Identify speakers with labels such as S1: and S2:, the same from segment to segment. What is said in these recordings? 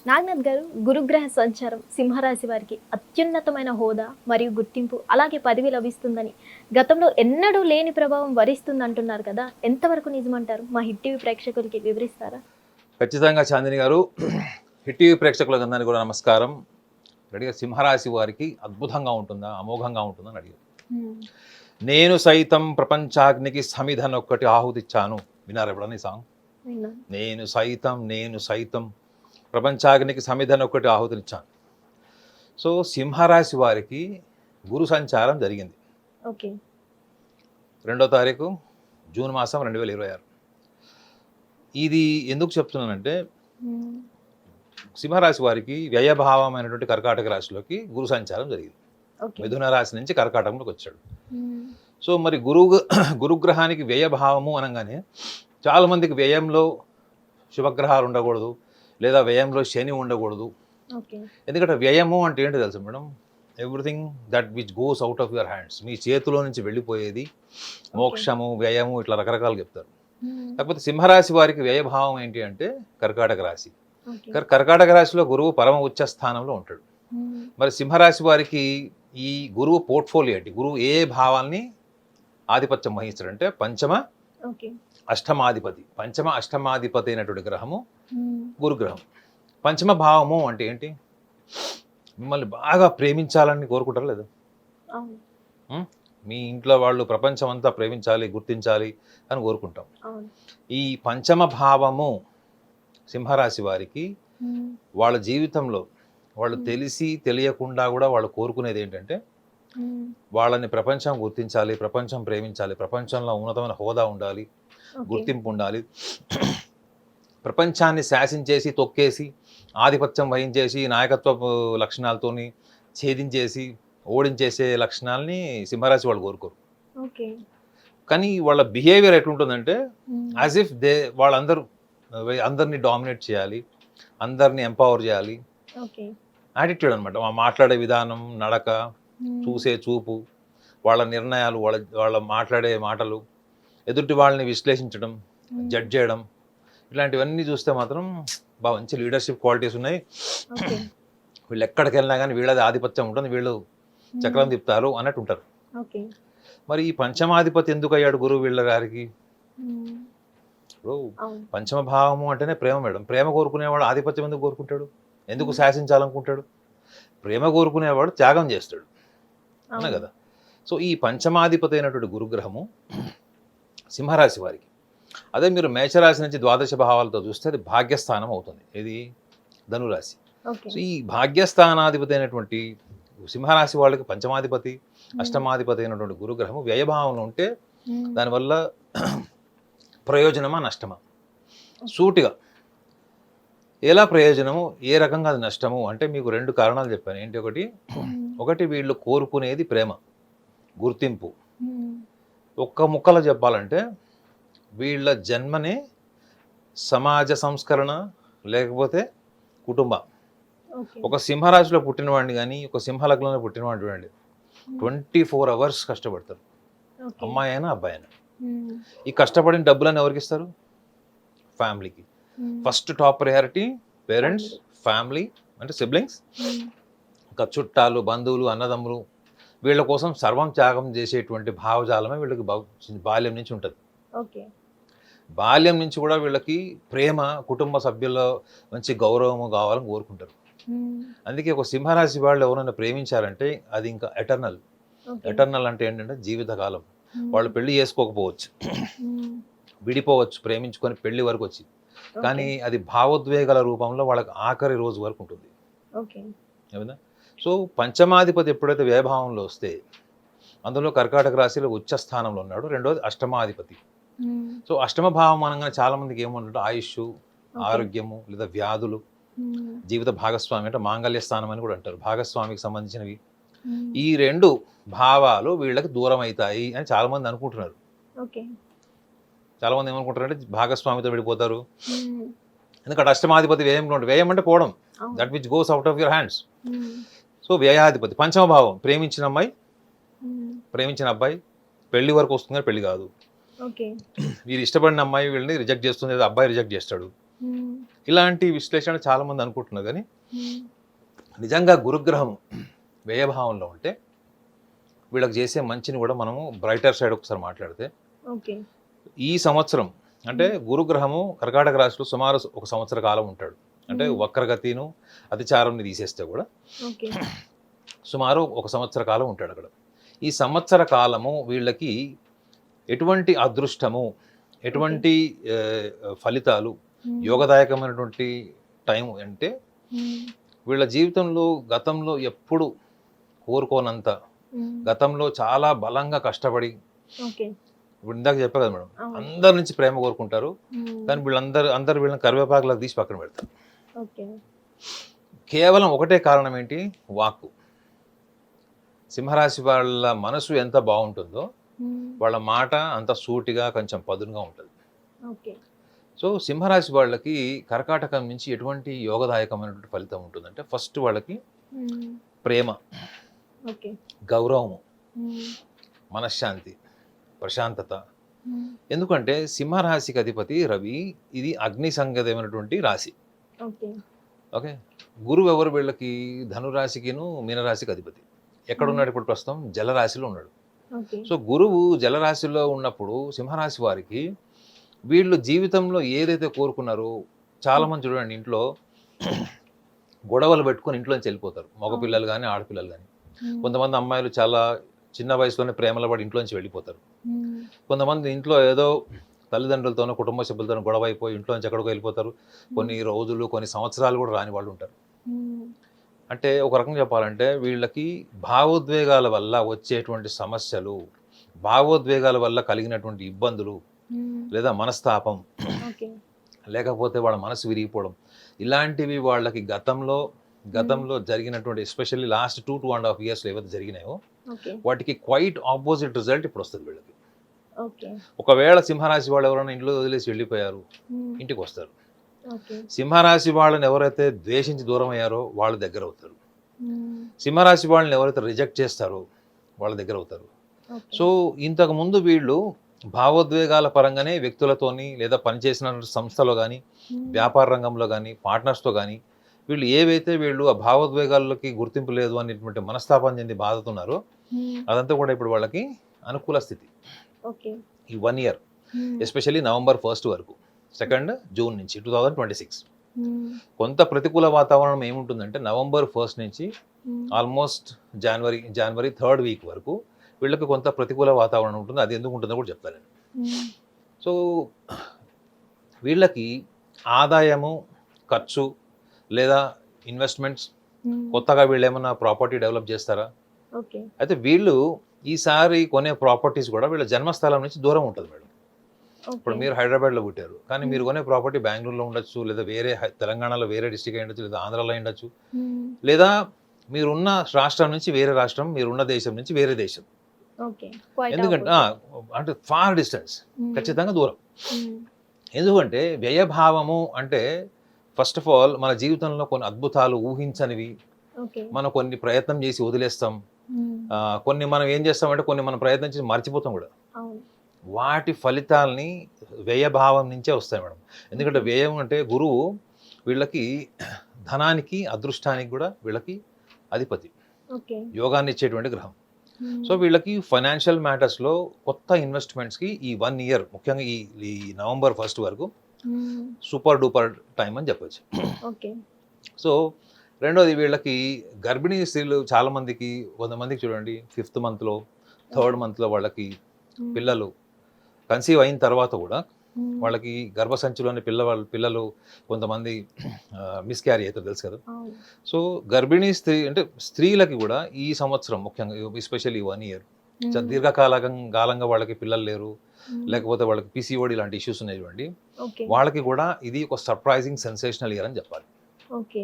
S1: నాగనాథ్ గారు, గురుగ్రహ సంచారం సింహరాశి వారికి అత్యున్నతమైన హోదా మరియు గుర్తింపు అలాగే పదవి లభిస్తుందని గతంలో ఎన్నడూ లేని ప్రభావం వరిస్తుంది అంటున్నారు కదా, ఎంతవరకు నిజమంటారు? మా హిట్ టీవీ ప్రేక్షకులకి వివరిస్తారా?
S2: ఖచ్చితంగా చాందిని గారు. హిట్ టీవీ ప్రేక్షకులందరికీ కూడా నమస్కారం. రెడీగా సింహరాశి వారికి అద్భుతంగా ఉంటుందా, అమోఘంగా ఉంటుందా అని అడిగారు. నేను సైతం ప్రపంచాగ్నికి సమిధనొక్కటి ఆహుతిచ్చాను. విన్నారా ఎప్పుడన్నా ఈ సాంగ్? నేను సైతం ప్రపంచాగ్నికి సమిధనొక్కటి ఆహుతినిచ్చాను. సో సింహరాశి వారికి గురు సంచారం జరిగింది.
S1: ఓకే.
S2: 2వ తారీఖు జూన్ మాసం 2026. ఇది ఎందుకు చెప్తున్నానంటే సింహరాశి వారికి వ్యయభావమైనటువంటి కర్కాటక రాశిలోకి గురు సంచారం జరిగింది. మిథున రాశి నుంచి కర్కాటకంలోకి వచ్చాడు. సో మరి గురుగ్రహానికి వ్యయభావము అనగానే చాలామందికి వ్యయంలో శుభగ్రహాలు ఉండకూడదు, లేదా వ్యయంలో శని ఉండకూడదు. ఎందుకంటే వ్యయము అంటే ఏంటి తెలుసు madam? Everything that which goes out of your hands, మీ చేతిలో నుంచి వెళ్ళిపోయేది మోక్షము, వ్యయము, ఇట్లా రకరకాలు చెప్తారు. కాకపోతే సింహరాశి వారికి వ్యయభావం ఏంటి అంటే కర్కాటక రాశి. కర్కాటక రాశిలో గురువు పరమ ఉచ్చ స్థానంలో ఉంటాడు. మరి సింహరాశి వారికి ఈ గురువు పోర్ట్ఫోలియో ఏంటి? గురువు ఏ భావాల్ని ఆధిపత్యం వహిస్తాడంటే పంచమ అష్టమాధిపతి. పంచమ అష్టమాధిపతి అయినటువంటి గ్రహము గురుగ్రహం. పంచమ భావము అంటే ఏంటి? మిమ్మల్ని బాగా ప్రేమించాలని కోరుకుంటారా లేదా? మీ ఇంట్లో వాళ్ళు ప్రపంచం అంతా ప్రేమించాలి, గుర్తించాలి అని కోరుకుంటాం. ఈ పంచమ భావము సింహరాశి వారికి వాళ్ళ జీవితంలో వాళ్ళు తెలిసి తెలియకుండా కూడా వాళ్ళు కోరుకునేది ఏంటంటే వాళ్ళని ప్రపంచం గుర్తించాలి, ప్రపంచం ప్రేమించాలి, ప్రపంచంలో ఉన్నతమైన హోదా ఉండాలి, గుర్తింపు ఉండాలి, ప్రపంచాన్ని శాసించేసి తొక్కేసి ఆధిపత్యం వహించేసి నాయకత్వ లక్షణాలతోని ఛేదించేసి ఓడించేసే లక్షణాలని సింహరాశి వాళ్ళు కోరుకోరు. కానీ వాళ్ళ బిహేవియర్ ఎట్లుంటుందంటే యాజ్ ఇఫ్ అందరినీ డామినేట్ చేయాలి, అందరినీ ఎంపవర్ చేయాలి. యాటిట్యూడ్ అనమాట. మాట్లాడే విధానం, నడక, చూసే చూపు, వాళ్ళ నిర్ణయాలు, వాళ్ళ మాట్లాడే మాటలు, ఎదుటి వాళ్ళని విశ్లేషించడం, జడ్జ్ చేయడం, ఇట్లాంటివన్నీ చూస్తే మాత్రం బాగా మంచి లీడర్షిప్ క్వాలిటీస్ ఉన్నాయి. వీళ్ళు ఎక్కడికి వెళ్ళినా కానీ వీళ్ళది ఆధిపత్యం ఉంటుంది, వీళ్ళు చక్రం తిప్పుతారు అన్నట్టు ఉంటారు. మరి ఈ పంచమాధిపతి ఎందుకు అయ్యాడు గురువు వీళ్ళ గారికి? పంచమ భావము అంటేనే ప్రేమ మేడం. ప్రేమ కోరుకునేవాడు ఆధిపత్యం ఎందుకు కోరుకుంటాడు? ఎందుకు శాసించాలనుకుంటాడు? ప్రేమ కోరుకునేవాడు త్యాగం చేస్తాడు, అన్న కదా. సో ఈ పంచమాధిపతి అయినటువంటి గురుగ్రహము సింహరాశి వారికి, అదే మీరు మేషరాశి నుంచి ద్వాదశ భావాలతో చూస్తే అది భాగ్యస్థానం అవుతుంది. ఇది ధనురాశి. సో ఈ భాగ్యస్థానాధిపతి అయినటువంటి సింహరాశి వాళ్ళకి పంచమాధిపతి అష్టమాధిపతి అయినటువంటి గురుగ్రహము వ్యయభావంలో ఉంటే దానివల్ల ప్రయోజనమా నష్టమా? సూటిగా ఎలా ప్రయోజనము, ఏ రకంగా అది నష్టము అంటే మీకు 2 కారణాలు చెప్పాను. ఏంటి? ఒకటి వీళ్ళు కోరుకునేది ప్రేమ, గుర్తింపు. ఒక్క ముక్కలో చెప్పాలంటే వీళ్ళ జన్మనే సమాజ సంస్కరణ లేకపోతే కుటుంబం. ఒక సింహరాశిలో పుట్టినవాడిని కానీ ఒక సింహలగ్నంలో పుట్టినవాడిని చూడండి, 24 hours కష్టపడతారు, అమ్మాయి అయినా అబ్బాయి అయినా. ఈ కష్టపడిన డబ్బులను ఎవరికి ఇస్తారు? ఫ్యామిలీకి. First top priority parents, family అంటే సిబ్లింగ్స్, ఇంకా చుట్టాలు, బంధువులు, అన్నదమ్ములు, వీళ్ళ కోసం సర్వం త్యాగం చేసేటువంటి భావజాలమే వీళ్ళకి బాల్యం నుంచి ఉంటుంది. బాల్యం నుంచి కూడా వీళ్ళకి ప్రేమ, కుటుంబ సభ్యుల మంచి గౌరవము కావాలని కోరుకుంటారు. అందుకే ఒక సింహరాశి వాళ్ళు ఎవరైనా ప్రేమించారంటే అది ఇంకా ఎటర్నల్. ఎటర్నల్ అంటే ఏంటంటే జీవితకాలం. వాళ్ళు పెళ్లి చేసుకోకపోవచ్చు, విడిపోవచ్చు, ప్రేమించుకొని పెళ్లి వరకు వచ్చి, కానీ అది భావోద్వేగాల రూపంలో వాళ్ళకి ఆఖరి రోజు వరకు ఉంటుంది. ఏమన్నా? సో పంచమాధిపతి ఎప్పుడైతే వ్యయభావంలో వస్తే అందులో కర్కాటక రాశిలో ఉచ్చ స్థానంలో ఉన్నాడు. రెండోది అష్టమాధిపతి. సో అష్టమ భావం అనగానే చాలా మందికి ఏమంటుంటే ఆయుష్, ఆరోగ్యము లేదా వ్యాధులు, జీవిత భాగస్వామి అంటే మాంగళ్య స్థానం అని కూడా అంటారు, భాగస్వామికి సంబంధించినవి. ఈ 2 భావాలు వీళ్ళకి దూరం అవుతాయి అని చాలా మంది అనుకుంటున్నారు. చాలా మంది ఏమనుకుంటారంటే భాగస్వామితో విడిపోతారు. ఎందుకంటే అష్టమాధిపతి వ్యయంలో ఉంటుంది. వ్యయం అంటే పోవడం, that which goes out of your hands. So వ్యయాధిపతి పంచమ భావం. ప్రేమించిన అమ్మాయి, ప్రేమించిన అబ్బాయి పెళ్లి వరకు వస్తుంది, పెళ్లి కాదు. వీరు ఇష్టపడిన అమ్మాయి వీళ్ళని రిజెక్ట్ చేస్తుంది, లేదా అబ్బాయి రిజెక్ట్ చేస్తాడు. ఇలాంటి విశ్లేషణ చాలామంది అనుకుంటున్నారు. కానీ
S1: మ్మ్.
S2: నిజంగా గురుగ్రహం వ్యయభావంలో ఉంటే వీళ్ళకి చేసే మంచిని కూడా మనము బ్రైటర్ సైడ్ ఒకసారి మాట్లాడితే,
S1: ఓకే.
S2: ఈ సంవత్సరం అంటే గురుగ్రహము కర్కాటక రాశిలో సుమారు ఒక సంవత్సర కాలం ఉంటాడు. అంటే వక్రగతిను అతిచారంని తీసేస్తే కూడా
S1: ఓకే.
S2: సుమారు ఒక సంవత్సర కాలం ఉంటాడు అక్కడ. ఈ సంవత్సర కాలము వీళ్ళకి ఎటువంటి అదృష్టము, ఎటువంటి ఫలితాలు,
S1: మ్మ్.
S2: యోగదాయకమైనటువంటి టైం అంటే
S1: మ్మ్.
S2: వీళ్ళ జీవితంలో గతంలో ఎప్పుడు కోరుకోనంత,
S1: మ్మ్.
S2: గతంలో చాలా బలంగా కష్టపడి,
S1: ఓకే.
S2: ఇప్పుడు ఇందాక చెప్పా కదా మేడం,
S1: అవును.
S2: అందరి నుంచి ప్రేమ కోరుకుంటారు.
S1: మ్మ్.
S2: కానీ అందరు వీళ్ళని కరివేపాకులకు తీసి పక్కన పెడతారు.
S1: ఓకే.
S2: కేవలం ఒకటే కారణం ఏంటి? వాక్కు. సింహరాశి వాళ్ళ మనసు ఎంత బాగుంటుందో
S1: మ్మ్.
S2: వాళ్ళ మాట అంత సూటిగా కొంచెం పదునుగా ఉంటుంది.
S1: ఓకే.
S2: సో సింహరాశి వాళ్ళకి కర్కాటకం నుంచి ఎటువంటి యోగదాయకమైనటువంటి ఫలితం ఉంటుందంటే, ఫస్ట్ వాళ్ళకి
S1: మ్మ్.
S2: ప్రేమ,
S1: ఓకే.
S2: గౌరవము,
S1: మ్మ్.
S2: మనశ్శాంతి, ప్రశాంతత.
S1: మ్మ్.
S2: ఎందుకంటే సింహరాశికి అధిపతి రవి, ఇది అగ్ని సంగతమైనటువంటి రాశి.
S1: ఓకే.
S2: ఓకే. గురువు ఎవరు వీళ్ళకి? ధనురాశికిను మీనరాశికి అధిపతి. ఎక్కడున్నాడు ఇప్పుడు ప్రస్తుతం? జలరాశిలో ఉన్నాడు.
S1: ఓకే.
S2: సో గురువు జలరాశిలో ఉన్నప్పుడు సింహరాశి వారికి వీళ్ళు జీవితంలో ఏదైతే కోరుకున్నారో, చాలామంది చూడండి ఇంట్లో గొడవలు పెట్టుకొని ఇంట్లోంచి వెళ్ళిపోతారు, మగపిల్లలు కానీ ఆడపిల్లలు కానీ.
S1: మ్మ్.
S2: కొంతమంది అమ్మాయిలు చాలా చిన్న వయసులోనే ప్రేమలో పడి ఇంట్లోంచి వెళ్ళిపోతారు.
S1: మ్మ్.
S2: కొంతమంది ఇంట్లో ఏదో తల్లిదండ్రులతోనో కుటుంబ సభ్యులతోనో గొడవ అయిపోయి ఇంట్లోంచి ఎక్కడికో వెళ్ళిపోతారు. కొన్ని రోజులు, కొన్ని సంవత్సరాలు కూడా రాని వాళ్ళు ఉంటారు.
S1: మ్మ్.
S2: అంటే ఒక రకంగా చెప్పాలంటే వీళ్ళకి భావోద్వేగాల వల్ల వచ్చేటువంటి సమస్యలు, భావోద్వేగాల వల్ల కలిగినటువంటి ఇబ్బందులు,
S1: మ్మ్.
S2: లేదా మనస్తాపం,
S1: ఓకే.
S2: లేకపోతే వాళ్ళ మనసు విరిగిపోవడం, ఇలాంటివి వాళ్ళకి గతంలో జరిగినటువంటి ఎస్పెషల్లీ లాస్ట్ 2.5 ఇయర్స్లో ఏవైతే జరిగినాయో
S1: ఓకే.
S2: వాటికి క్వైట్ ఆపోజిట్ రిజల్ట్ ఇప్పుడు వస్తుంది వీళ్ళకి.
S1: ఓకే.
S2: ఒకవేళ సింహరాశి వాళ్ళు ఎవరైనా ఇంట్లో వదిలేసి వెళ్ళిపోయారు,
S1: మ్మ్.
S2: ఇంటికి వస్తారు.
S1: ఓకే.
S2: సింహరాశి వాళ్ళని ఎవరైతే ద్వేషించి దూరం అయ్యారో వాళ్ళు దగ్గర అవుతారు.
S1: మ్మ్.
S2: సింహరాశి వాళ్ళని ఎవరైతే రిజెక్ట్ చేస్తారో వాళ్ళ దగ్గర అవుతారు.
S1: ఓకే.
S2: సో ఇంతకు ముందు వీళ్ళు భావోద్వేగాల పరంగానే వ్యక్తులతోని, లేదా పనిచేసిన సంస్థలో కానీ,
S1: మ్మ్.
S2: వ్యాపార రంగంలో కానీ, పార్ట్నర్స్తో కానీ వీళ్ళు ఏవైతే వీళ్ళు ఆ భావోద్వేగాలకి గుర్తింపు లేదు అనేటువంటి మనస్తాపం చెంది బాధతున్నారో
S1: మ్మ్.
S2: అదంతా కూడా ఇప్పుడు వాళ్ళకి అనుకూల స్థితి.
S1: ఓకే.
S2: ఈ 1 ఇయర్
S1: మ్మ్.
S2: ఎస్పెషల్లీ నవంబర్ 1 వరకు, 2 జూన్ నుంచి 2026
S1: మ్మ్.
S2: కొంత ప్రతికూల వాతావరణం ఏముంటుందంటే నవంబర్ 1 నుంచి
S1: మ్మ్.
S2: ఆల్మోస్ట్ జనవరి 3rd వీక్ వరకు వీళ్ళకి కొంత ప్రతికూల వాతావరణం ఉంటుంది. అది ఎందుకు ఉంటుందో కూడా చెప్తాను నేను.
S1: మ్మ్.
S2: సో వీళ్ళకి ఆదాయము, ఖర్చు లేదా ఇన్వెస్ట్మెంట్స్,
S1: మ్మ్.
S2: కొత్తగా వీళ్ళు ఏమైనా ప్రాపర్టీ డెవలప్ చేస్తారా?
S1: ఓకే.
S2: అయితే వీళ్ళు ఈసారి కొనే ప్రాపర్టీస్ కూడా వీళ్ళ జన్మస్థలం నుంచి దూరం ఉంటుంది మేడం. ఇప్పుడు
S1: ఓకే.
S2: మీరు హైదరాబాద్లో పుట్టారు, కానీ మీరు కొనే ప్రాపర్టీ బెంగళూరులో ఉండొచ్చు, లేదా వేరే తెలంగాణలో వేరే డిస్టిక్ అయి ఉండొచ్చు, లేదా ఆంధ్రాలో అయి ఉండొచ్చు,
S1: మ్మ్.
S2: లేదా మీరున్న రాష్ట్రం నుంచి వేరే రాష్ట్రం, మీరున్న దేశం నుంచి వేరే దేశం.
S1: ఓకే. Quite
S2: ఎందుకంటే
S1: opposite.
S2: అంటే ఫార్ డిస్టెన్స్,
S1: మ్మ్.
S2: ఖచ్చితంగా దూరం.
S1: మ్మ్.
S2: ఎందుకంటే వ్యయభావము అంటే ఫస్ట్ ఆఫ్ ఆల్ మన జీవితంలో కొన్ని అద్భుతాలు ఊహించనివి
S1: ఓకే.
S2: మనం కొన్ని ప్రయత్నం చేసి వదిలేస్తాం.
S1: మ్మ్.
S2: కొన్ని మనం ఏం చేస్తామంటే కొన్ని మనం ప్రయత్నం చేసి మర్చిపోతాం కూడా.
S1: అవును.
S2: వాటి ఫలితాలని వ్యయభావం నుంచే వస్తాయి మేడం. ఎందుకంటే వ్యయం అంటే గురువు వీళ్ళకి ధనానికి, అదృష్టానికి కూడా వీళ్ళకి అధిపతి,
S1: ఓకే.
S2: యోగాన్ని ఇచ్చేటువంటి గ్రహం.
S1: మ్మ్.
S2: సో వీళ్ళకి ఫైనాన్షియల్ మ్యాటర్స్లో కొత్త ఇన్వెస్ట్మెంట్స్కి ఈ 1 ఇయర్, ముఖ్యంగా ఈ నవంబర్ 1 వరకు
S1: మ్మ్.
S2: సూపర్ డూపర్ టైం అని చెప్పొచ్చు.
S1: ఓకే.
S2: సో రెండోది వీళ్ళకి గర్భిణీ స్త్రీలు చాలామందికి, కొంతమందికి చూడండి 5th మంత్లో 3rd మంత్లో వాళ్ళకి
S1: మ్మ్.
S2: పిల్లలు కన్సీవ్ అయిన తర్వాత కూడా
S1: మ్మ్.
S2: వాళ్ళకి గర్భసంచిలోని పిల్లలు కొంతమంది మిస్క్యారీ అవుతారు, తెలుసు కదా.
S1: అవును.
S2: సో గర్భిణీ స్త్రీలకి కూడా ఈ సంవత్సరం ముఖ్యంగా ఎస్పెషల్లీ 1 ఇయర్
S1: మ్మ్.
S2: దీర్ఘకాలంగా వాళ్ళకి పిల్లలు లేరు,
S1: మ్మ్.
S2: లేకపోతే వాళ్ళకి PCOD లాంటి ఇష్యూస్ ఉన్నాయి చూడండి,
S1: ఓకే.
S2: వాళ్ళకి కూడా ఇది ఒక సర్ప్రైజింగ్ సెన్సేషనల్ ఇయర్ అని చెప్పాలి.
S1: ఓకే.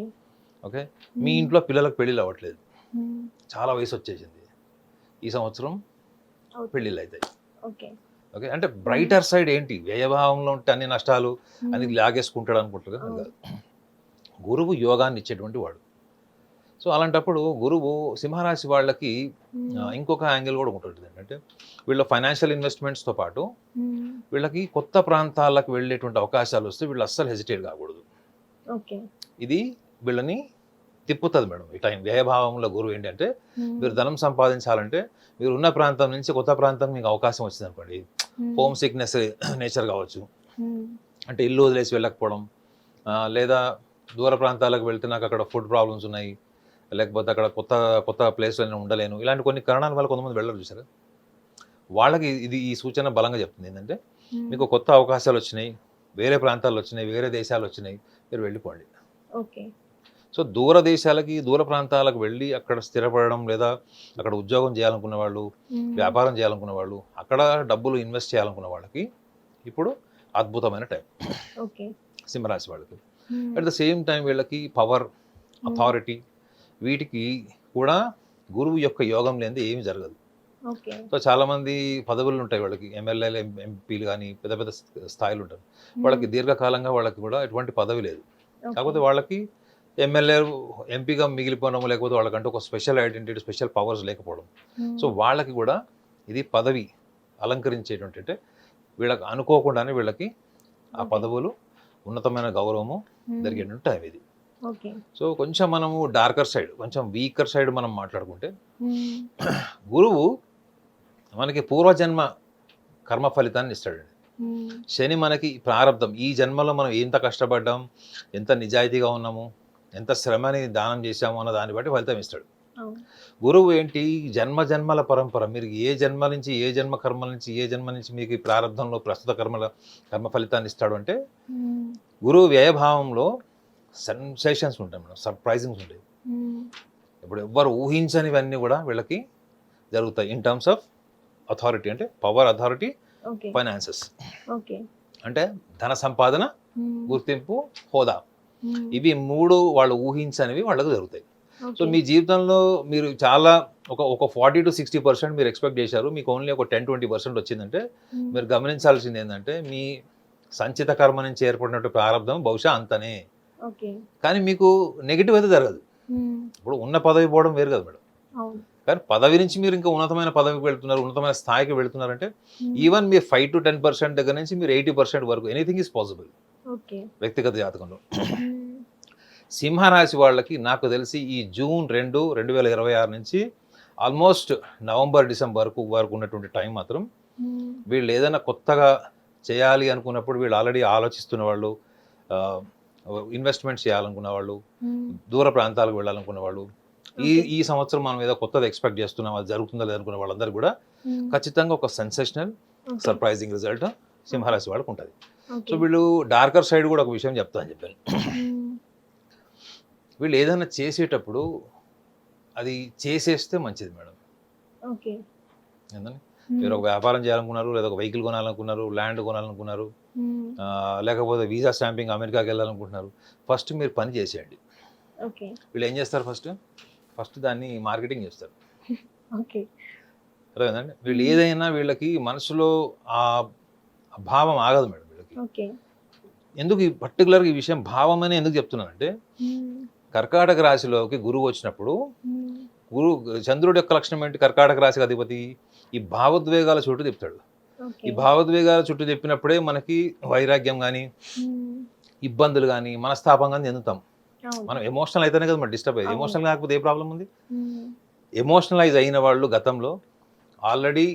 S2: ఓకే. మీ ఇంట్లో పిల్లలకు పెళ్ళిళ్ళు అవ్వట్లేదు,
S1: మ్మ్.
S2: చాలా వయసు వచ్చేసింది, ఈ సంవత్సరం
S1: ఓకే.
S2: పెళ్ళిళ్ళు అవుతాయి.
S1: ఓకే.
S2: ఓకే. అంటే బ్రైటర్ సైడ్ ఏంటి? వ్యయభావంలో ఉంటే అన్ని నష్టాలు అని
S1: మ్మ్.
S2: లాగేసుకుంటాడు అనుకుంటారు కదా, అది
S1: అవును.
S2: కాదు. గురువు యోగాన్ని ఇచ్చేటువంటి వాడు. సో అలాంటప్పుడు గురువు సింహరాశి వాళ్ళకి
S1: మ్మ్.
S2: ఇంకొక యాంగిల్ కూడా ఉంటుంది ఏంటంటే, వీళ్ళ ఫైనాన్షియల్ ఇన్వెస్ట్మెంట్స్తో పాటు
S1: మ్మ్.
S2: వీళ్ళకి కొత్త ప్రాంతాలకు వెళ్ళేటువంటి అవకాశాలు వస్తే వీళ్ళు అస్సలు హెజిటేట్ కాకూడదు.
S1: ఓకే.
S2: ఇది వీళ్ళని తిప్పుతుంది మేడం. ఈ టైం వ్యయభావంలో గురువు ఏంటంటే మీరు ధనం సంపాదించాలంటే మీరు ఉన్న ప్రాంతం నుంచి కొత్త ప్రాంతం మీకు అవకాశం వచ్చింది అనుకోండి, హోమ్ సిక్నెస్ నేచర్ కావచ్చు, అంటే ఇల్లు వదిలేసి వెళ్ళకపోవడం, లేదా దూర ప్రాంతాలకు వెళ్తే నాకు అక్కడ ఫుడ్ ప్రాబ్లమ్స్ ఉన్నాయి, లేకపోతే అక్కడ కొత్త కొత్త ప్లేస్లో నేను ఉండలేను, ఇలాంటి కొన్ని కారణాల వల్ల కొంతమంది వెళ్ళరు చూసారు. వాళ్ళకి ఇది ఈ సూచన బలంగా చెప్తుంది ఏంటంటే మీకు కొత్త అవకాశాలు వచ్చినాయి, వేరే ప్రాంతాలు వచ్చినాయి, వేరే దేశాలు వచ్చినాయి, మీరు వెళ్ళిపోండి.
S1: ఓకే.
S2: సో దూర దేశాలకి దూర ప్రాంతాలకు వెళ్ళి అక్కడ స్థిరపడడం, లేదా అక్కడ ఉద్యోగం చేయాలనుకున్న వాళ్ళు, వ్యాపారం చేయాలనుకున్న వాళ్ళు, అక్కడ డబ్బులు ఇన్వెస్ట్ చేయాలనుకున్న వాళ్ళకి ఇప్పుడు అద్భుతమైన టైం
S1: ఓకే.
S2: సింహరాశి వాళ్ళకి. అట్ ద సేమ్ టైం వీళ్ళకి పవర్, అథారిటీ, వీటికి కూడా గురువు యొక్క యోగం లేనిది ఏమీ జరగదు.
S1: ఓకే.
S2: సో చాలామంది పదవులు ఉంటాయి వాళ్ళకి, ఎమ్మెల్యేలు, ఎంపీలు కానీ పెద్ద పెద్ద స్థాయిలు ఉంటారు. వాళ్ళకి దీర్ఘకాలంగా వాళ్ళకి కూడా ఎటువంటి పదవి లేదు. కాకపోతే వాళ్ళకి ఎమ్మెల్యే, ఎంపీగా మిగిలిపోవడం, లేకపోతే వాళ్ళకంటూ ఒక స్పెషల్ ఐడెంటిటీ, స్పెషల్ పవర్స్ లేకపోవడం. సో వాళ్ళకి కూడా ఇది పదవి అలంకరించేటువంటి, అంటే వీళ్ళకి అనుకోకుండానే వీళ్ళకి ఆ పదవులు, ఉన్నతమైన గౌరవము జరిగేటువంటి టైం ఇది.
S1: ఓకే.
S2: సో కొంచెం మనము డార్కర్ సైడ్, కొంచెం వీకర్ సైడ్ మనం మాట్లాడుకుంటే, గురువు మనకి పూర్వజన్మ కర్మ ఫలితాన్ని ఇస్తాడండి. శని మనకి ప్రారంధం, ఈ జన్మలో మనం ఎంత కష్టపడ్డాం, ఎంత నిజాయితీగా ఉన్నాము, ఎంత శ్రమని దానం చేశాము అన్న దాన్ని బట్టి ఫలితం ఇస్తాడు. గురువు ఏంటి, జన్మ జన్మల పరంపర, మీరు ఏ జన్మ నుంచి, ఏ జన్మ కర్మల నుంచి, ఏ జన్మ నుంచి మీకు ఈ ప్రారంధంలో ప్రస్తుత కర్మ ఫలితాన్ని ఇస్తాడు అంటే, గురువు వ్యయభావంలో సెన్సేషన్స్ ఉంటాయి మేడం, సర్ప్రైజింగ్స్ ఉంటాయి. ఇప్పుడు ఎవ్వరు ఊహించనివన్నీ కూడా వీళ్ళకి జరుగుతాయి ఇన్ టర్మ్స్ ఆఫ్ అథారిటీ, అంటే పవర్, అథారిటీ, ఫైనాన్సెస్, అంటే ధన సంపాదన, గుర్తింపు, హోదా, ఇవి మూడు వాళ్ళు ఊహించనివి వాళ్ళకు జరుగుతాయి. సో మీ జీవితంలో మీరు చాలా ఒక 40 to 60% మీరు ఎక్స్పెక్ట్ చేశారు, మీకు ఓన్లీ ఒక 10-20% వచ్చిందంటే మీరు గమనించాల్సింది ఏంటంటే, మీ సంచిత కర్మ నుంచి ఏర్పడినట్టు ప్రారంభం బహుశా అంతనే. కానీ మీకు నెగిటివ్ అయితే జరగదు. ఇప్పుడు ఉన్న పదవి పోవడం వేరు కదా మేడం, కానీ పదవి నుంచి మీరు ఇంకా ఉన్నతమైన పదవికి వెళ్తున్నారు, ఉన్నతమైన స్థాయికి వెళ్తున్నారంటే ఈవెన్ మీరు 5 to 10% దగ్గర నుంచి మీరు 80% వరకు ఎనీథింగ్ ఈజ్ పాసిబుల్ వ్యక్తిగత జాతకంలో. సింహరాశి వాళ్ళకి నాకు తెలిసి ఈ జూన్ 2, 2026 నుంచి ఆల్మోస్ట్ నవంబర్, డిసెంబర్ వరకు ఉన్నటువంటి టైం మాత్రం వీళ్ళు ఏదైనా కొత్తగా చేయాలి అనుకున్నప్పుడు, వీళ్ళు ఆల్రెడీ ఆలోచిస్తున్న వాళ్ళు, ఇన్వెస్ట్మెంట్ చేయాలనుకున్న వాళ్ళు, దూర ప్రాంతాలకు వెళ్ళాలనుకున్న వాళ్ళు, ఈ సంవత్సరం మనం ఏదో కొత్తది ఎక్స్పెక్ట్ చేస్తున్నాం, అది జరుగుతుందా లేదనుకున్న వాళ్ళందరూ కూడా ఖచ్చితంగా ఒక సెన్సేషనల్, సర్ప్రైజింగ్ రిజల్ట్ సింహరాశి వాళ్ళకు ఉంటుంది. సో వీళ్ళు డార్కర్ సైడ్ కూడా ఒక విషయం చెప్తా అని చెప్పాను. వీళ్ళు ఏదైనా చేసేటప్పుడు అది చేసేస్తే మంచిది మేడం. ఏంటంటే మీరు ఒక వ్యాపారం చేయాలనుకున్నారు, లేదా ఒక వెహికల్ కొనాలనుకున్నారు, ల్యాండ్ కొనాలనుకున్నారు, లేకపోతే వీసా స్టాంపింగ్ అమెరికాకి వెళ్ళాలనుకుంటున్నారు, ఫస్ట్ మీరు పని చేసేయండి. వీళ్ళు ఏం చేస్తారు, ఫస్ట్ దాన్ని మార్కెటింగ్ చేస్తారు. అర్థమైందండి. వీళ్ళు ఏదైనా వీళ్ళకి మనసులో ఆ భావం ఆగదు మేడం వీళ్ళకి. ఎందుకు ఈ పర్టికులర్గా ఈ విషయం భావం అని ఎందుకు చెప్తున్నానంటే, కర్కాటక రాశిలోకి గురువు వచ్చినప్పుడు, చంద్రుడి యొక్క లక్షణం ఏంటి, కర్కాటక రాశికి అధిపతి ఈ భావోద్వేగాల చుట్టూ తిప్పుతాడు. ఈ భావోద్వేగాల చుట్టూ చెప్పినప్పుడే మనకి వైరాగ్యం కానీ, ఇబ్బందులు కానీ, మనస్తాపం కానీ చెందుతాం. మనం ఎమోషనల్ అయితేనే కదా మనం డిస్టర్బ్ అయ్యేది. ఎమోషనల్ కాకపోతే ఏ ప్రాబ్లం ఉంది? ఎమోషనలైజ్ అయిన వాళ్ళు గతంలో, ఆల్రెడీ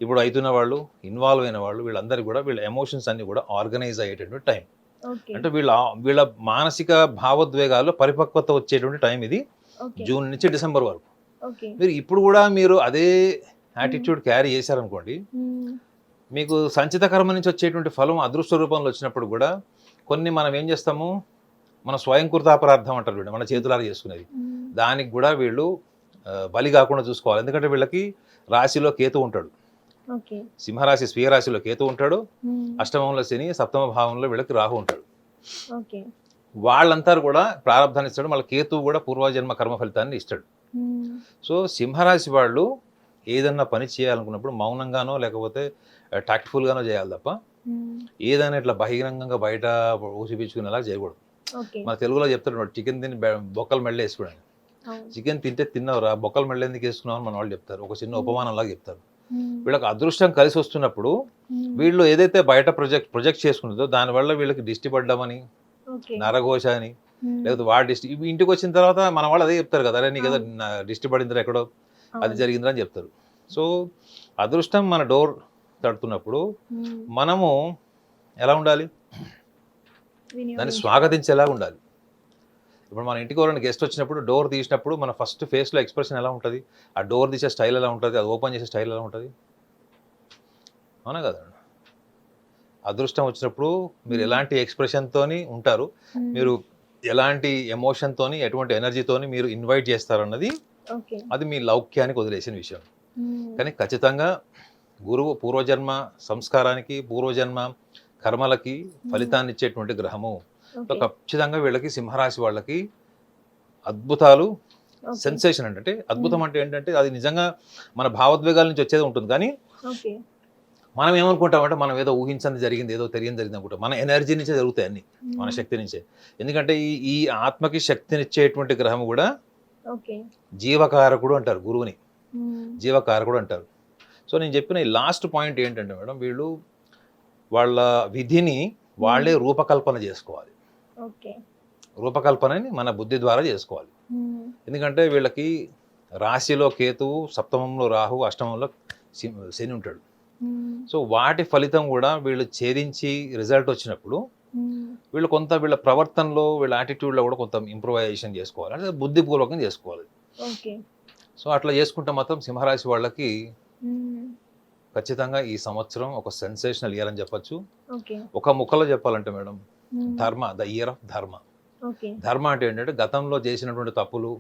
S2: ఇప్పుడు అవుతున్న వాళ్ళు, ఇన్వాల్వ్ అయిన వాళ్ళు, వీళ్ళందరికీ కూడా వీళ్ళ ఎమోషన్స్ అన్ని కూడా ఆర్గనైజ్ అయ్యేటటువంటి టైం. అంటే వీళ్ళ మానసిక భావోద్వేగాల్లో పరిపక్వత వచ్చేటువంటి టైం ఇది, జూన్ నుంచి డిసెంబర్ వరకు. మీరు ఇప్పుడు కూడా మీరు అదే యాటిట్యూడ్ క్యారీ చేశారనుకోండి, మీకు సంచిత కర్మ నుంచి వచ్చేటువంటి ఫలం అదృష్ట రూపంలో వచ్చినప్పుడు కూడా కొన్ని మనం ఏం చేస్తాము, మన స్వయంకృతాపరార్థం అంటారు వీళ్ళు, మన చేతులారా చేసుకునేది, దానికి కూడా వీళ్ళు బలి కాకుండా చూసుకోవాలి. ఎందుకంటే వీళ్ళకి రాశిలో కేతు ఉంటాడు, సింహరాశి స్వీయ రాశిలో కేతు ఉంటాడు, అష్టమంలో శని, సప్తమ భావంలో వీళ్ళకి రాహు ఉంటాడు. వాళ్ళంతా కూడా ప్రారంధాన్ని ఇస్తాడు, మళ్ళీ కేతు కూడా పూర్వజన్మ కర్మ ఫలితాన్ని ఇస్తాడు. సో సింహరాశి వాళ్ళు ఏదన్నా పని చేయాలనుకున్నప్పుడు మౌనంగానో లేకపోతే టాక్ట్ఫుల్గానో చేయాలి తప్ప ఏదైనా ఇట్లా బహిరంగంగా బయట ఊసిపించుకునేలా చేయకూడదు. మన తెలుగులో చెప్తాడు, చికెన్ తిని బొక్కలు మెళ్ళ వేసుకోవడానికి. చికెన్ తింటే తిన్నవరా, బొక్కలు మెళ్ళ ఎందుకు వేసుకున్నావు అని మన వాళ్ళు చెప్తారు, ఒక చిన్న ఉపమానంలాగా చెప్తారు. వీళ్ళకి అదృష్టం కలిసి వస్తున్నప్పుడు వీళ్ళు ఏదైతే బయట ప్రొజెక్ట్ చేసుకుంటుందో దానివల్ల వీళ్ళకి దిష్టి పడ్డామని,
S1: ఓకే.
S2: నరఘోష అని,
S1: ఉమ్.
S2: లేకపోతే వాడి దిష్టి. ఇంటికి వచ్చిన తర్వాత మన వాళ్ళు అదే చెప్తారు కదా, అరే నీకు ఏదో
S1: అవును.
S2: దిష్టి పడిందిరా ఎక్కడో, అది
S1: అవును.
S2: జరిగిందిరా అని చెప్తారు. సో అదృష్టం మన డోర్ తడుతున్నప్పుడు
S1: ఉమ్.
S2: మనము ఎలా ఉండాలి, దాన్ని
S1: వినియోగించుకోవాలి.
S2: స్వాగతించేలాగా ఉండాలి. ఇప్పుడు మన ఇంటికి ఎవరైనా గెస్ట్ వచ్చినప్పుడు డోర్ తీసినప్పుడు మన ఫస్ట్ ఫేస్లో ఎక్స్ప్రెషన్ ఎలా ఉంటుంది, ఆ డోర్ తీసే స్టైల్ ఎలా ఉంటుంది, అది ఓపెన్ చేసే స్టైల్ ఎలా ఉంటుంది, అవునా కదా. అదృష్టం వచ్చినప్పుడు మీరు ఎలాంటి ఎక్స్ప్రెషన్తోని ఉంటారు,
S1: ఉమ్.
S2: మీరు ఎలాంటి ఎమోషన్తోని, ఎటువంటి ఎనర్జీతోని మీరు ఇన్వైట్ చేస్తారన్నది
S1: ఓకే.
S2: అది మీ లౌక్యానికి వదిలేసిన విషయం.
S1: ఉమ్.
S2: కానీ ఖచ్చితంగా గురువు పూర్వజన్మ సంస్కారానికి, పూర్వజన్మ కర్మలకి ఫలితాన్ని ఇచ్చేటువంటి గ్రహము. So
S1: okay.
S2: ఖచ్చితంగా వీళ్ళకి సింహరాశి వాళ్ళకి అద్భుతాలు,
S1: ఓకే.
S2: సెన్సేషన్ అంటే అద్భుతం అంటే ఏంటంటే అది నిజంగా మన భావోద్వేగాల నుంచి వచ్చేది ఉంటుంది. కానీ
S1: ఓకే.
S2: మనం ఏమనుకుంటామంటే మనం ఏదో ఊహించని జరిగింది, ఏదో తెలియని జరిగింది అనుకుంటాం. మన ఎనర్జీ నుంచే జరుగుతాయి అన్ని, మన శక్తి నుంచే. ఎందుకంటే ఈ ఈ ఆత్మకి శక్తినిచ్చేటువంటి గ్రహం కూడా
S1: ఓకే.
S2: జీవకారకుడు అంటారు గురువుని,
S1: ఉమ్.
S2: జీవకారకుడు అంటారు. సో నేను చెప్పిన ఈ లాస్ట్ పాయింట్ ఏంటంటే మేడం, వీళ్ళు వాళ్ళ విధిని వాళ్ళే రూపకల్పన చేసుకోవాలి.
S1: ఓకే.
S2: రూపకల్పనని మన బుద్ధి ద్వారా చేసుకోవాలి.
S1: ఉమ్.
S2: ఎందుకంటే వీళ్ళకి రాశిలో కేతువు, సప్తమంలో రాహు, అష్టమంలో శని ఉంటాడు.
S1: ఉమ్.
S2: సో వాటి ఫలితం కూడా వీళ్ళు ఛేదించి రిజల్ట్ వచ్చినప్పుడు
S1: ఉమ్.
S2: వీళ్ళు కొంత వీళ్ళ ప్రవర్తనలో, వీళ్ళ యాటిట్యూడ్లో కూడా కొంత ఇంప్రూవైజేషన్ చేసుకోవాలి, అంటే బుద్ధిపూర్వకం చేసుకోవాలి.
S1: ఓకే.
S2: సో అట్లా చేసుకుంటే మాత్రం సింహరాశి వాళ్ళకి
S1: ఉమ్.
S2: ఖచ్చితంగా ఈ సంవత్సరం ఒక సెన్సేషనల్ ఇయర్ అని చెప్పొచ్చు.
S1: ఓకే.
S2: ఒక ముక్కలో చెప్పాలంటే మేడం,
S1: ఉమ్.
S2: ధర్మ, ద ఇయర్ ఆఫ్ ధర్మ.
S1: ఓకే.
S2: ధర్మ అంటే ఏంటంటే గతంలో చేసినటువంటి తప్పులు,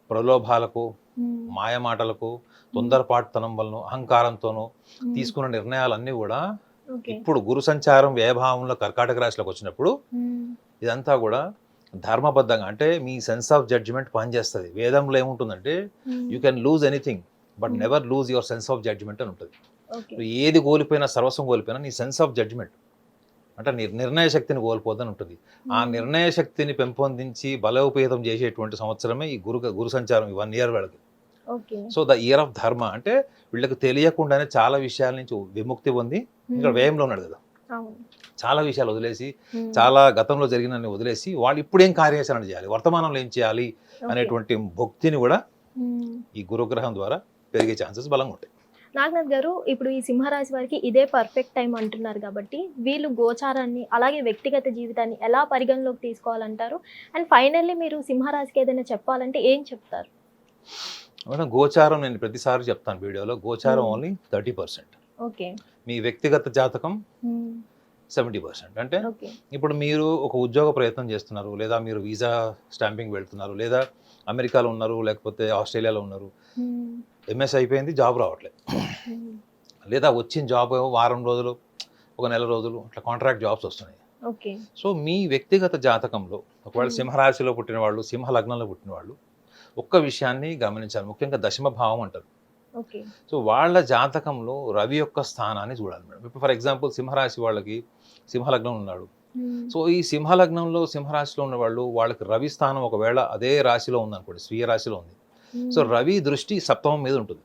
S2: ప్రలోభాలకు,
S1: ఉమ్.
S2: మాయమాటలకు, తొందరపాటుతనం వలన, అహంకారంతోనూ
S1: ఉమ్.
S2: తీసుకున్న నిర్ణయాలన్నీ కూడా
S1: ఓకే.
S2: ఇప్పుడు గురు సంచారం వ్యయభావంలో కర్కాటక రాశిలోకి వచ్చినప్పుడు
S1: ఉమ్.
S2: ఇదంతా కూడా ధర్మబద్ధంగా, అంటే మీ సెన్స్ ఆఫ్ జడ్జిమెంట్ పనిచేస్తుంది. వేదంలో ఏముంటుందంటే
S1: um.
S2: You can lose anything but never lose your sense of judgement అని ఉంటుంది.
S1: ఓకే.
S2: నువ్వు ఏది కోల్పోయినా, సర్వస్వం కోల్పోయినా నీ సెన్స్ ఆఫ్ జడ్జిమెంట్ అంటే నీ నిర్ణయ శక్తిని కోల్పోద్దని ఉంటుంది. ఆ నిర్ణయ శక్తిని పెంపొందించి బలోపేతం చేసేటువంటి సంవత్సరమే ఈ గురు సంచారం, ఈ 1 year వాళ్ళకి.
S1: Okay.
S2: So the year of ధర్మ అంటే వీళ్ళకి తెలియకుండానే చాలా విషయాల నుంచి విముక్తి పొంది, ఇక్కడ వ్యయంలో ఉన్నాడు కదా,
S1: అవును.
S2: చాలా విషయాలు వదిలేసి,
S1: ఉమ్.
S2: చాలా గతంలో జరిగిన వదిలేసి వాళ్ళు ఇప్పుడేం కార్యాచరణ చేయాలి, వర్తమానంలో ఏం చేయాలి
S1: ఓకే.
S2: అనేటువంటి భక్తిని కూడా
S1: ఉమ్.
S2: ఈ గురుగ్రహం ద్వారా పెరిగే ఛాన్సెస్ బలంగా ఉంటాయి.
S1: నాగనాథ్ గారు, ఇప్పుడు ఈ సింహరాశి వారికి ఇదే పర్ఫెక్ట్ టైం అంటున్నారు కాబట్టి వీళ్ళు గోచారాన్ని అలాగే వ్యక్తిగత జీవితాన్ని ఎలా పరిగణలోకి తీసుకోవాలంటారు? అండ్ ఫైనల్లీ మీరు సింహరాశికి ఏదైనా చెప్పాలంటే ఏం చెప్తారు?
S2: మేడం గోచారం నేను ప్రతిసారి చెప్తాను వీడియోలో, గోచారం ఓన్లీ 30%,
S1: ఓకే.
S2: మీ వ్యక్తిగత జాతకం
S1: ఉమ్.
S2: 70%. అంటే
S1: ఓకే.
S2: ఇప్పుడు మీరు ఒక ఉద్యోగ ప్రయత్నం చేస్తున్నారు, లేదా మీరు వీసా స్టాంపింగ్ వెళ్తున్నారు, లేదా అమెరికాలో ఉన్నారు, లేకపోతే ఆస్ట్రేలియాలో ఉన్నారు,
S1: ఉమ్.
S2: ఎంఎస్ అయిపోయింది, జాబ్ రావట్లేదు,
S1: ఉమ్.
S2: లేదా వచ్చిన జాబ్ వారం రోజులు, ఒక నెల రోజులు అట్లా కాంట్రాక్ట్ జాబ్స్ వస్తున్నాయి.
S1: ఓకే.
S2: సో మీ వ్యక్తిగత జాతకంలో ఒకవేళ సింహరాశిలో పుట్టిన వాళ్ళు, సింహ లగ్నంలో పుట్టిన వాళ్ళు ఒక్క విషయాన్ని గమనించాలి, ముఖ్యంగా దశమ భావం అంటారు.
S1: ఓకే.
S2: సో వాళ్ళ జాతకంలో రవి యొక్క స్థానాన్ని చూడాలి మేడం. ఇప్పుడు ఫర్ ఎగ్జాంపుల్ సింహరాశి వాళ్ళకి సింహలగ్నం ఉన్నాడు.
S1: ఉమ్.
S2: సో ఈ సింహలగ్నంలో, సింహరాశిలో ఉన్న వాళ్ళు, వాళ్ళకి రవి స్థానం ఒకవేళ అదే రాశిలో ఉందనుకోండి, స్వీయ రాశిలో ఉంది,
S1: ఉమ్.
S2: సో రవి దృష్టి సప్తమం మీద ఉంటుంది.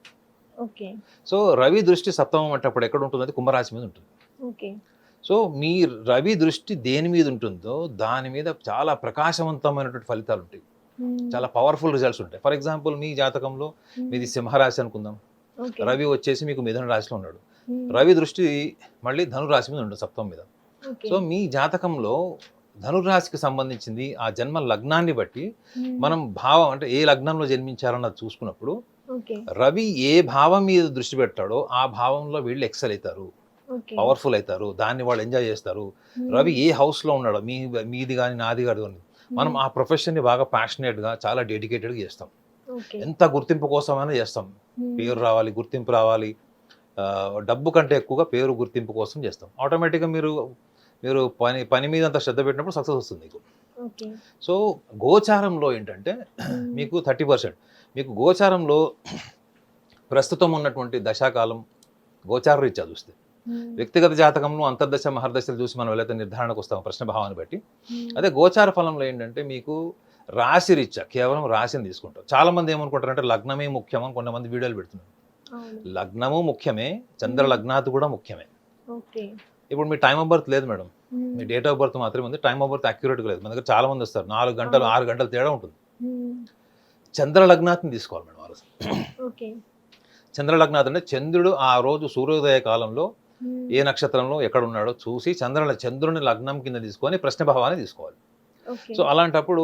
S1: ఓకే.
S2: సో రవి దృష్టి సప్తమం అంటే అప్పుడు ఎక్కడ ఉంటుంది, అది కుంభరాశి మీద ఉంటుంది.
S1: ఓకే.
S2: సో మీ రవి దృష్టి దేని మీద ఉంటుందో దాని మీద చాలా ప్రకాశవంతమైనటువంటి ఫలితాలు ఉంటాయి,
S1: ఉమ్.
S2: చాలా పవర్ఫుల్ రిజల్ట్స్ ఉంటాయి. ఫర్ ఎగ్జాంపుల్ మీ జాతకంలో
S1: ఉమ్.
S2: మీది సింహరాశి అనుకుందాం,
S1: ఓకే.
S2: రవి వచ్చేసి మీకు మిథున రాశిలో ఉన్నాడు,
S1: ఉమ్.
S2: రవి దృష్టి మళ్ళీ ధనురాశి మీద ఉంటుంది, సప్తమం మీద.
S1: ఓకే.
S2: సో మీ జాతకంలో ధనురాశికి సంబంధించింది ఆ జన్మ లగ్నాన్ని బట్టి
S1: ఉమ్.
S2: మనం భావం అంటే ఏ లగ్నంలో జన్మించారన్నది చూసుకున్నప్పుడు
S1: ఓకే.
S2: రవి ఏ భావం మీద దృష్టి పెడతాడో ఆ భావంలో వీళ్ళు ఎక్సెల్ అవుతారు,
S1: ఓకే.
S2: పవర్ఫుల్ అవుతారు, దాన్ని వాళ్ళు ఎంజాయ్ చేస్తారు.
S1: ఉమ్.
S2: రవి ఏ హౌస్లో ఉన్నాడో, మీది కానీ నాది కానీ, మనం ఆ ప్రొఫెషన్ని బాగా ప్యాషనేట్గా, చాలా డెడికేటెడ్గా చేస్తాం.
S1: ఓకే.
S2: ఎంత గుర్తింపు కోసమైనా చేస్తాం,
S1: ఉమ్.
S2: పేరు రావాలి, గుర్తింపు రావాలి, డబ్బు కంటే ఎక్కువగా పేరు గుర్తింపు కోసం చేస్తాం. ఆటోమేటిక్గా మీరు పని మీద అంత శ్రద్ధ పెట్టినప్పుడు సక్సెస్ వస్తుంది మీకు.
S1: ఓకే.
S2: సో గోచారంలో ఏంటంటే
S1: ఉమ్.
S2: మీకు 30%, మీకు గోచారంలో ప్రస్తుతం ఉన్నటువంటి దశాకాలం గోచార రీత్యా చూస్తే,
S1: ఉమ్.
S2: వ్యక్తిగత జాతకంలో అంతర్దశ మహర్దశలు చూసి మనం ఎలా నిర్ధారణకు వస్తాం ప్రశ్న భావాన్ని బట్టి,
S1: ఉమ్.
S2: అదే గోచార ఫలంలో ఏంటంటే మీకు రాశి రీత్యా కేవలం రాశిని తీసుకుంటారు. చాలా మంది ఏమనుకుంటారంటే లగ్నమే ముఖ్యమని కొంతమంది వీడియోలు పెడుతున్నారు.
S1: అవును.
S2: లగ్నము ముఖ్యమే, చంద్ర లగ్నాది కూడా ముఖ్యమే.
S1: ఓకే.
S2: ఇప్పుడు మీ టైమ్ ఆఫ్ బర్త్ లేదు madam, me date of birth మాత్రమే ఉంది, టైమ్ ఆఫ్ బర్త్ అక్యురేట్గా లేదు. మన దగ్గర చాలా మంది వస్తారు, 4 గంటలు 6 గంటలు తేడా ఉంటుంది. చంద్ర లగ్నాన్ని తీసుకోవాలి మేడం వాళ్ళు.
S1: ఓకే.
S2: చంద్ర లగ్నాత్ అంటే చంద్రుడు ఆ రోజు సూర్యోదయ కాలంలో ఏ నక్షత్రంలో ఎక్కడ ఉన్నాడో చూసి చంద్రుని లగ్నం కింద తీసుకొని ప్రశ్న భావాన్ని తీసుకోవాలి. సో అలాంటప్పుడు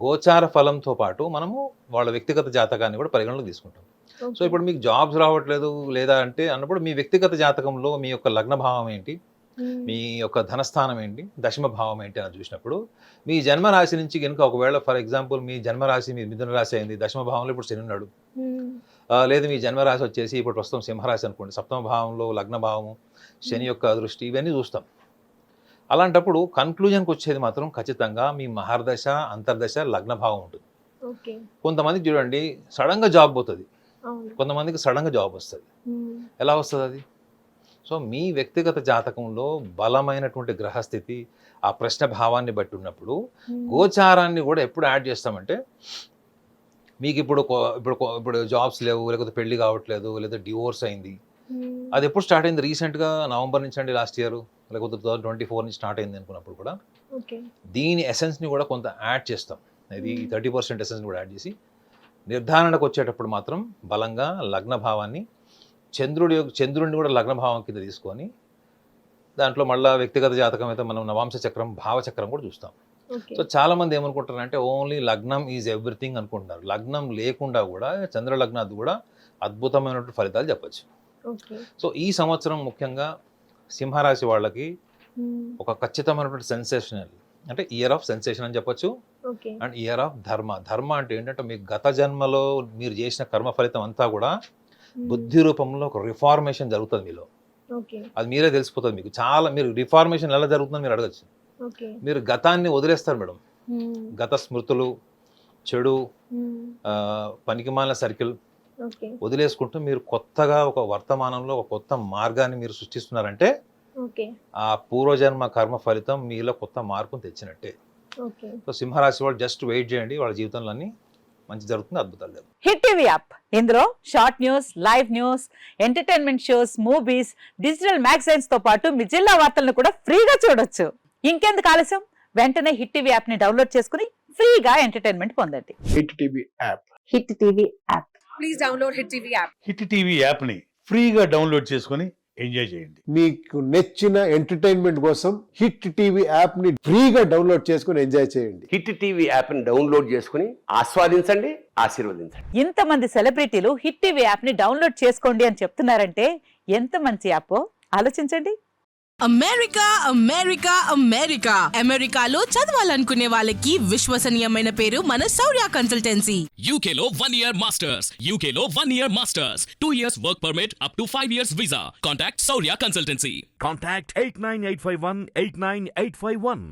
S2: గోచార ఫలంతో పాటు మనము వాళ్ళ వ్యక్తిగత జాతకాన్ని కూడా పరిగణలోకి తీసుకుంటాం. సో ఇప్పుడు మీకు జాబ్స్ రావట్లేదు లేదా అంటే అన్నప్పుడు మీ వ్యక్తిగత జాతకంలో మీ యొక్క లగ్న భావం ఏంటి, మీ యొక్క ధనస్థానం ఏంటి, దశమ భావం ఏంటి అని చూసినప్పుడు మీ జన్మరాశి నుంచి కనుక ఒకవేళ ఫర్ ఎగ్జాంపుల్ మీ జన్మరాశి మీ మిథున రాశి అయింది, దశమ భావంలో ఇప్పుడు శని ఉన్నాడు, లేదు మీ జన్మరాశి వచ్చేసి ఇప్పుడు ప్రస్తుతం సింహరాశి అనుకోండి, సప్తమ భావంలో లగ్న భావము, శని యొక్క దృష్టి, ఇవన్నీ చూస్తాం. అలాంటప్పుడు కన్క్లూజన్కి వచ్చేది మాత్రం ఖచ్చితంగా మీ మహర్దశ అంతర్దశ లగ్న భావం ఉంటుంది. కొంతమందికి చూడండి సడన్గా జాబ్ పోతుంది, కొంతమందికి సడన్గా జాబ్ వస్తుంది. ఎలా వస్తుంది అది? సో మీ వ్యక్తిగత జాతకంలో బలమైనటువంటి గ్రహస్థితి ఆ ప్రశ్న భావాన్ని బట్టి ఉన్నప్పుడు గోచారాన్ని కూడా ఎప్పుడు యాడ్ చేస్తామంటే మీకు ఇప్పుడు జాబ్స్ లేవు, లేకపోతే పెళ్లి కావట్లేదు, లేదా డివోర్స్ అయింది, అది ఎప్పుడు స్టార్ట్ అయింది? రీసెంట్గా నవంబర్ నుంచి అండి, లాస్ట్ ఇయర్, లేకపోతే 2024 నుంచి స్టార్ట్ అయింది అనుకున్నప్పుడు కూడా దీని ఎసెన్స్ని కూడా కొంత యాడ్ చేస్తాం. ఇది 30% ఎసెన్స్ని కూడా యాడ్ చేసి నిర్ధారణకు వచ్చేటప్పుడు మాత్రం బలంగా లగ్న భావాన్ని చంద్రుడిని కూడా లగ్న భావం కింద తీసుకొని దాంట్లో మళ్ళీ వ్యక్తిగత జాతకం అయితే మనం నవాంశ చక్రం భావచక్రం కూడా చూస్తాం. సో చాలా మంది ఏమనుకుంటారంటే ఓన్లీ లగ్నం ఈజ్ ఎవ్రీథింగ్ అనుకుంటున్నారు. లగ్నం లేకుండా కూడా చంద్ర లగ్నాది కూడా అద్భుతమైనటువంటి ఫలితాలు చెప్పచ్చు. సో ఈ సంవత్సరం ముఖ్యంగా సింహరాశి వాళ్ళకి ఒక ఖచ్చితమైనటువంటి సెన్సేషనల్ అంటే ఇయర్ ఆఫ్ సెన్సేషన్ అని చెప్పొచ్చు, అండ్ ఇయర్ ఆఫ్ ధర్మ. ధర్మ అంటే ఏంటంటే మీకు గత జన్మలో మీరు చేసిన కర్మ ఫలితం అంతా కూడా బుద్ధి రూపంలో ఒక రిఫార్మేషన్ జరుగుతుంది మీలో. అది మీరే తెలిసిపోతుంది మీకు. చాలా మీరు రిఫార్మేషన్ ఎలా జరుగుతుందో మీరు అడగచ్చు. మీరు గతాన్ని వదిలేస్తారు మేడం, గత స్మృతులు, చెడు, పనికిమాలిన సర్కిల్ వదిలేసుకుంటూ మీరు కొత్తగా ఒక వర్తమానంలో ఒక కొత్త మార్గాన్ని మీరు సృష్టిస్తున్నారంటే ఆ పూర్వజన్మ కర్మ ఫలితం మీలో కొత్త మార్పును తెచ్చినట్టే. సో సింహరాశి వాళ్ళు జస్ట్ వెయిట్ చేయండి, వాళ్ళ జీవితంలో అన్ని మంచి జరుగుతుంది, అద్భుతాలు జరుగుతుంది.
S3: హిట్ టీవీ యాప్, ఇందులో short news, live news, entertainment shows, movies, digital magazines తో పాటు మీ జిల్లా వార్తలను కూడా ఫ్రీగా చూడొచ్చు. ఇంకెందుకు ఆలస్యం, వెంటనే హిట్ టీవీ యాప్ ని డౌన్లోడ్ చేసుకుని ఫ్రీగా ఎంటర్టైన్మెంట్ పొందండి.
S4: Hit TV app.
S3: Hit TV app.
S5: Please download hit TV app.
S4: Hit TV app ని ఫ్రీగా డౌన్లోడ్ చేసుకొని ఎంజాయ్ చేయండి.
S6: మీకు నచ్చిన ఎంటర్టైన్మెంట్ కోసం హిట్ టీవీ యాప్ ని ఫ్రీగా డౌన్లోడ్ చేసుకొని ఎంజాయ్ చేయండి.
S7: హిట్ టీవీ యాప్ ని డౌన్లోడ్ చేసుకుని ఆస్వాదించండి, ఆశీర్వదించండి.
S3: ఇంతమంది సెలబ్రిటీలు హిట్ టీవీ యాప్ ని డౌన్లోడ్ చేసుకోండి అని చెప్తున్నారంటే ఎంత మంచి యాప్ ఆలోచించండి.
S5: అమెరికా అమెరికా అమెరికా అమెరికాలో చదవాలనుకునే వాళ్ళకి విశ్వసనీయమైన పేరు మన శౌర్య కన్సల్టెన్సీ.
S8: UK లో 1 year masters, UK లో 1 year masters, 2 years work permit up to 5 years visa. Contact Saurya Consultancy.
S9: Contact 89851 89851.